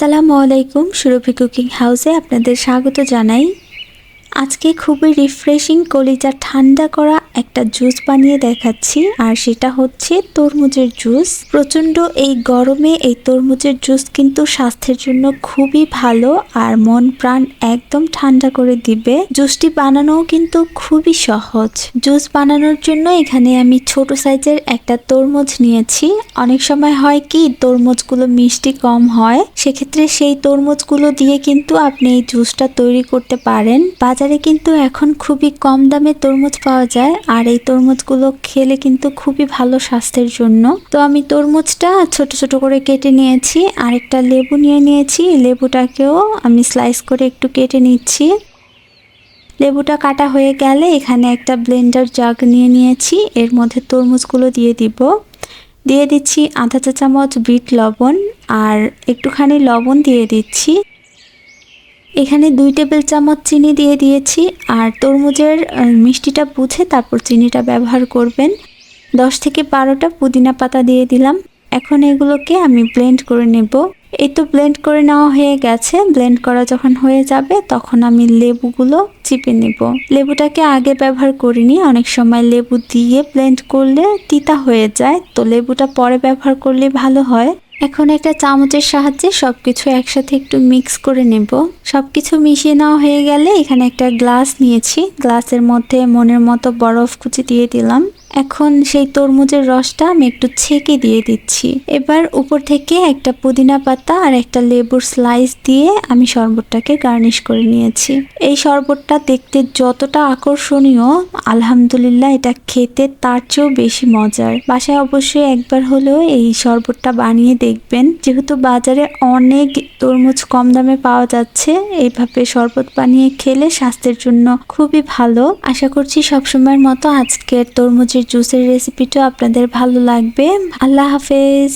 আসসালামু আলাইকুম। সুরভি কুকিং হাউসে আপনাদের স্বাগত জানাই। আজকে খুবই রিফ্রেশিং কলিজা ঠান্ডা করা একটা জুস বানিয়ে দেখাচ্ছি, আর সেটা হচ্ছে তরমুজের জুস। প্রচণ্ড এই গরমে এই তরমুজের জুস কিন্তু স্বাস্থ্যের জন্য খুবই ভালো আর মন প্রাণ একদম ঠান্ডা করে দিবে। জুসটি বানানোও কিন্তু খুবই সহজ। জুস বানানোর জন্য এখানে আমি ছোট সাইজের একটা তরমুজ নিয়েছি। অনেক সময় হয় কি তরমুজগুলো মিষ্টি কম হয়, সেক্ষেত্রে সেই তরমুজগুলো দিয়ে কিন্তু আপনি এই জুসটা তৈরি করতে পারেন। বাজারে কিন্তু এখন খুবই কম দামে তরমুজ পাওয়া যায়, আর এই তরমুজগুলো খেলে কিন্তু খুবই ভালো স্বাস্থ্যের জন্য। তো আমি তরমুজটা ছোট ছোট করে কেটে নিয়েছি, আর একটা লেবু নিয়ে নিয়েছি। লেবুটাকেও আমি স্লাইস করে একটু কেটে নিচ্ছি। লেবুটা কাটা হয়ে গেলে এখানে একটা ব্লেন্ডার জাগ নিয়ে নিয়েছি, এর মধ্যে তরমুজগুলো দিয়ে দিচ্ছি আধা চা চামচ বিট লবণ, আর একটুখানি লবণ দিয়ে দিচ্ছি। এখানে 2 টেবিল চামচ চিনি দিয়ে দিয়েছি, আর তরমুজের মিষ্টিটা বুঝে তারপর চিনিটা ব্যবহার করবেন। 10 থেকে 12টা পুদিনা পাতা দিয়ে দিলাম। এখন এগুলোকে আমি ব্লেন্ড করে নেব। এই তো ব্লেন্ড করে নেওয়া হয়ে গেছে। ব্লেন্ড করা যখন হয়ে যাবে তখন আমি লেবুগুলো চিপে নেব। লেবুটাকে আগে ব্যবহার করিনি, অনেক সময় লেবু দিয়ে ব্লেন্ড করলে তিতা হয়ে যায়, তো লেবুটা পরে ব্যবহার করলে ভালো হয়। এখন একটা চামচের সাহায্যে সবকিছু একসাথে একটু মিক্স করে নেব। সবকিছু মিশিয়ে নেওয়া হয়ে গেলে এখানে একটা গ্লাস নিয়েছি, গ্লাসের মধ্যে মনের মতো বরফ কুচি দিয়ে দিলাম। এখন সেই তরমুজের রসটা আমি একটু ছেঁকে দিয়ে দিচ্ছি। এবার উপর থেকে একটা পুদিনা পাতা আর একটা লেবুর স্লাইস দিয়ে আমি শরবতটাকে গার্নিশ করে নিয়েছি। এই শরবতটা দেখতে যতটা আকর্ষণীয়, আলহামদুলিল্লাহ এটা খেতে তার চেয়েও বেশি মজার। বাসায় অবশ্যই একবার হলেও এই শরবতটা বানিয়ে দেখবেন। যেহেতু বাজারে অনেক তরমুজ কম দামে পাওয়া যাচ্ছে, এইভাবে শরবত বানিয়ে খেলে স্বাস্থ্যের জন্য খুবই ভালো। আশা করছি সবসময়ের মতো আজকের তরমুজের জুসের রেসিপিটা আপনাদের ভালো লাগবে। আল্লাহ হাফেজ।